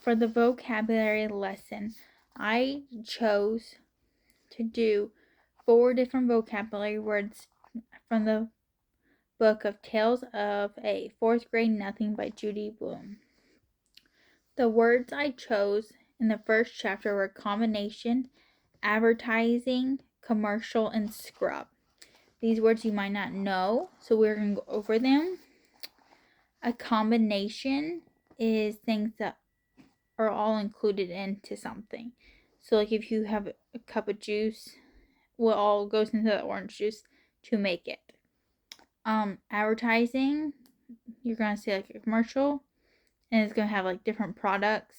For the vocabulary lesson, I chose to do 4 different vocabulary words from the book of Tales of a Fourth Grade Nothing by Judy Blume. The words I chose in the first chapter were combination, advertising, commercial, and scrub. These words you might not know, so we're going to go over them. A combination is things that are all included into something. So like if you have a cup of juice, what all goes into the orange juice to make it. Advertising, you're going to see like a commercial, and it's going to have like different products.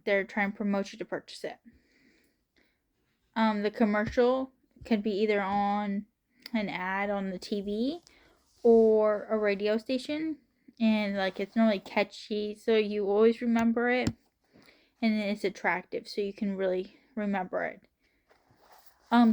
They're trying to promote you to purchase it. The commercial could be either on an ad on the TV or a radio station, and like it's normally catchy, so you always remember it, and it's attractive, so you can really remember it.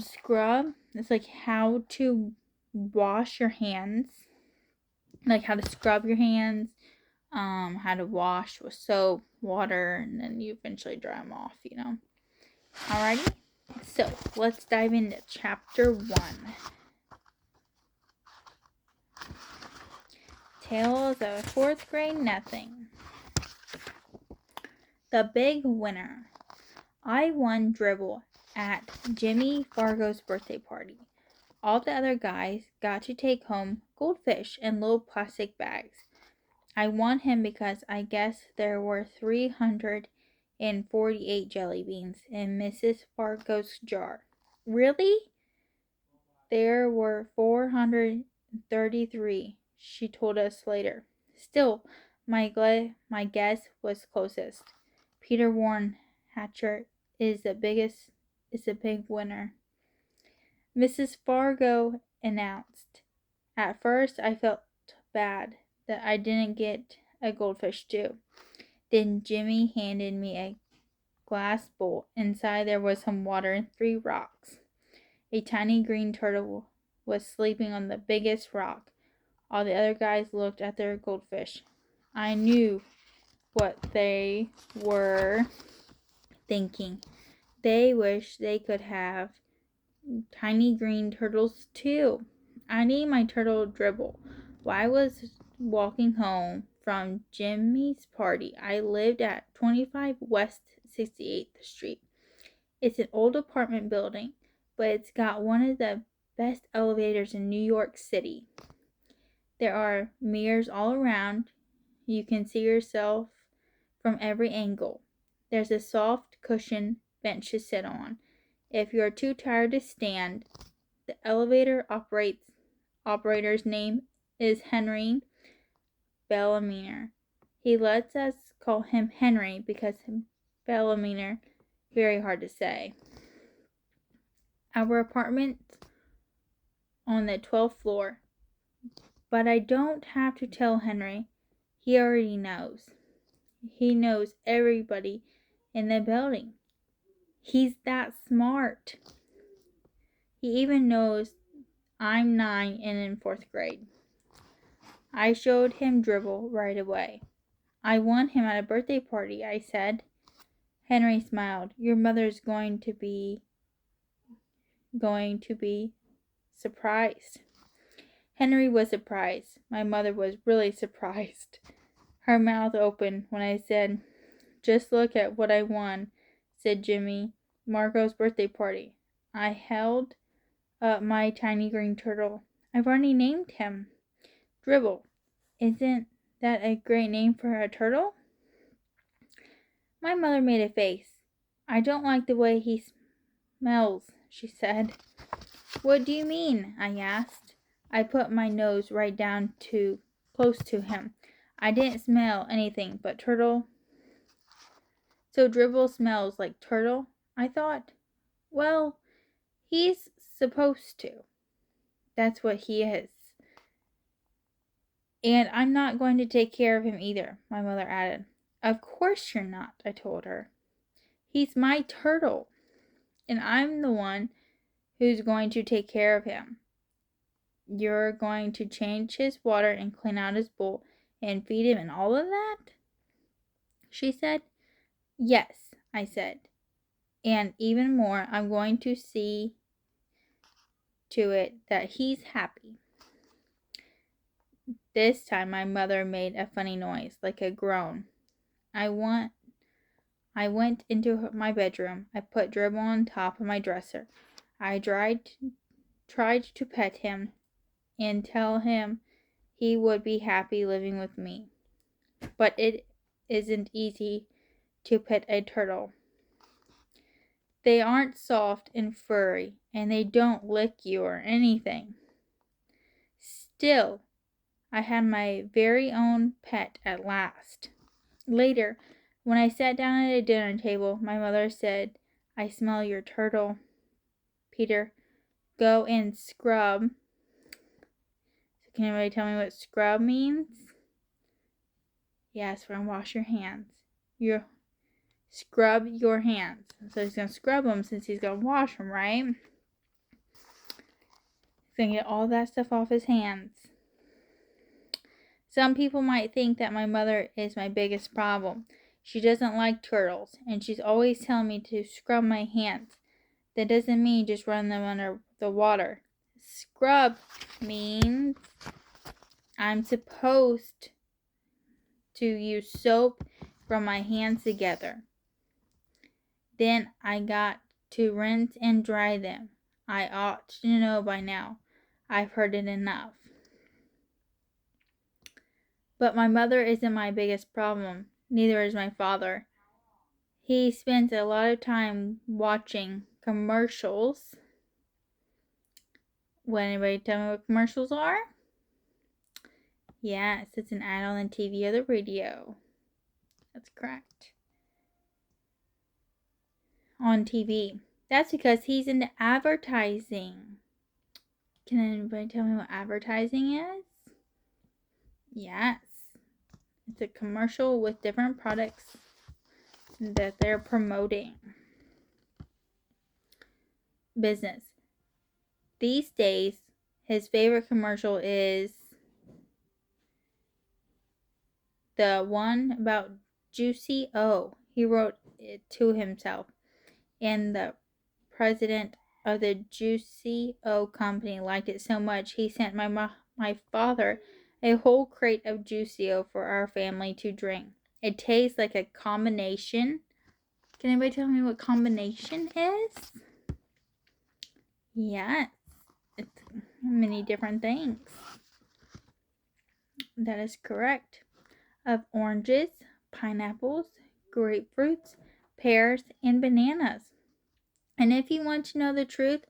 Scrub, it's like how to wash your hands, like how to scrub your hands, how to wash with soap, water, and then you eventually dry them off, Alrighty, so let's dive into chapter 1. Tales of Fourth Grade Nothing. The Big Winner. I won dribble at Jimmy Fargo's birthday party. All the other guys got to take home goldfish in little plastic bags. I won him because I guess there were 348 jelly beans in Mrs. Fargo's jar. Really? There were 433, she told us later. Still, my guess was closest. Peter Warren Hatcher is the big winner. Mrs. Fargo announced. At first, I felt bad that I didn't get a goldfish too. Then Jimmy handed me a glass bowl. Inside there was some water and 3 rocks. A tiny green turtle was sleeping on the biggest rock. All the other guys looked at their goldfish. I knew what they were thinking. They wished they could have tiny green turtles too. I need my turtle dribble. While I was walking home from Jimmy's party, I lived at 25 West 68th Street. It's an old apartment building, but it's got one of the best elevators in New York City. There are mirrors all around. You can see yourself from every angle. There's a soft cushion bench to sit on. If you're too tired to stand, the elevator operator's name is Henry Bellaminer. He lets us call him Henry because Bellaminer, very hard to say. Our apartment's on the 12th floor, but I don't have to tell Henry. He already knows. He knows everybody in the building. He's that smart. He even knows I'm 9 and in 4th grade. I showed him dribble right away. I won him at a birthday party, I said. Henry smiled. Your mother's going to be surprised. Henry was surprised. My mother was really surprised. Her mouth opened when I said, just look at what I won, said Jimmy. Margot's birthday party. I held up my tiny green turtle. I've already named him. Dribble. Isn't that a great name for a turtle? My mother made a face. I don't like the way he smells, she said. What do you mean? I asked. I put my nose right down close to him. I didn't smell anything but turtle. So Dribble smells like turtle, I thought. Well, he's supposed to. That's what he is. And I'm not going to take care of him either, my mother added. Of course you're not, I told her. He's my turtle, and I'm the one who's going to take care of him. You're going to change his water and clean out his bowl and feed him and all of that? she said. Yes, I said. And even more, I'm going to see to it that he's happy. This time my mother made a funny noise, like a groan. I went into my bedroom. I put Dribble on top of my dresser. I tried to pet him and tell him he would be happy living with me. But it isn't easy to pet a turtle. They aren't soft and furry, and they don't lick you or anything. Still, I had my very own pet at last. Later, when I sat down at a dinner table, my mother said, I smell your turtle. Peter, go and scrub. So can anybody tell me what scrub means? Yes, we're going to wash your hands. Scrub your hands. So he's going to scrub them since he's going to wash them, right? He's going to get all that stuff off his hands. Some people might think that my mother is my biggest problem. She doesn't like turtles, and she's always telling me to scrub my hands. That doesn't mean just run them under the water. Scrub means I'm supposed to use soap from my hands together. Then I got to rinse and dry them. I ought to know by now. I've heard it enough. But my mother isn't my biggest problem. Neither is my father. He spends a lot of time watching commercials. Will anybody tell me what commercials are? Yes, it's an ad on the TV or the radio. That's correct. On TV. That's because he's into advertising. Can anybody tell me what advertising is? Yes. It's a commercial with different products that they're promoting. Business. These days, his favorite commercial is the one about Juicy O. He wrote it to himself. And the president of the Juicy O company liked it so much he sent my father a whole crate of Juicy O for our family to drink. It tastes like a combination. Can anybody tell me what combination is? Yes, it's many different things. That is correct. Of oranges, pineapples, grapefruits, pears, and bananas. And if you want to know the truth,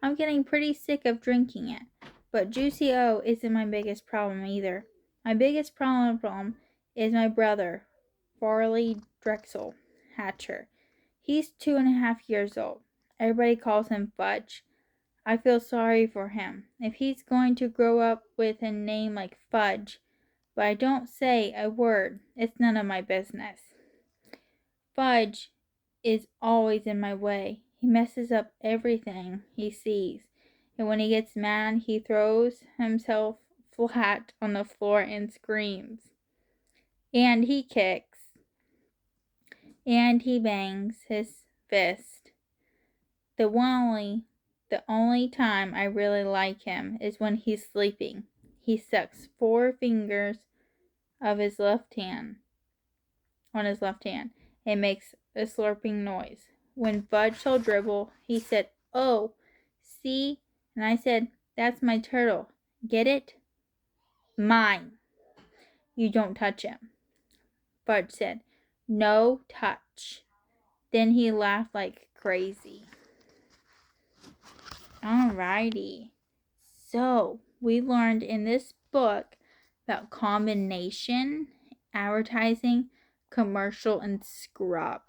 I'm getting pretty sick of drinking it. But Juicy O isn't my biggest problem either. My biggest problem is my brother, Farley Drexel Hatcher. He's 2.5 years old. Everybody calls him Fudge. I feel sorry for him. If he's going to grow up with a name like Fudge, but I don't say a word, it's none of my business. Fudge is always in my way. He messes up everything he sees, and when he gets mad, he throws himself flat on the floor and screams. And he kicks. And he bangs his fist. The only time I really like him is when he's sleeping. He sucks 4 fingers of his left hand on his left hand and makes a slurping noise. When Fudge told Dribble, he said, "Oh, see?" And I said, "That's my turtle. Get it? Mine. You don't touch him." Fudge said, "No touch." Then he laughed like crazy. Alrighty. So, we learned in this book about combination, advertising, commercial, and scrub.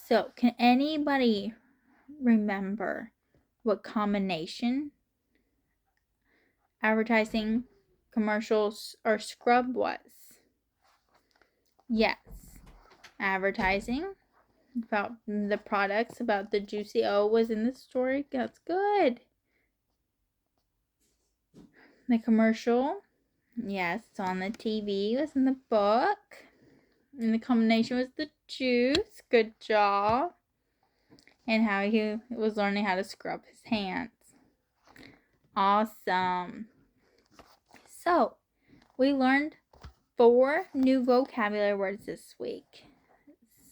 So, can anybody remember what combination, advertising, commercials, or scrub was? Yes. Advertising about the products, about the Juicy O was in the story. That's good. The commercial, yes, it's on the TV, it was in the book. And the combination was the juice. Good job. And how he was learning how to scrub his hands. Awesome. So, we learned 4 new vocabulary words this week.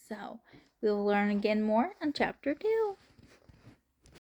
So, we'll learn again more on chapter 2.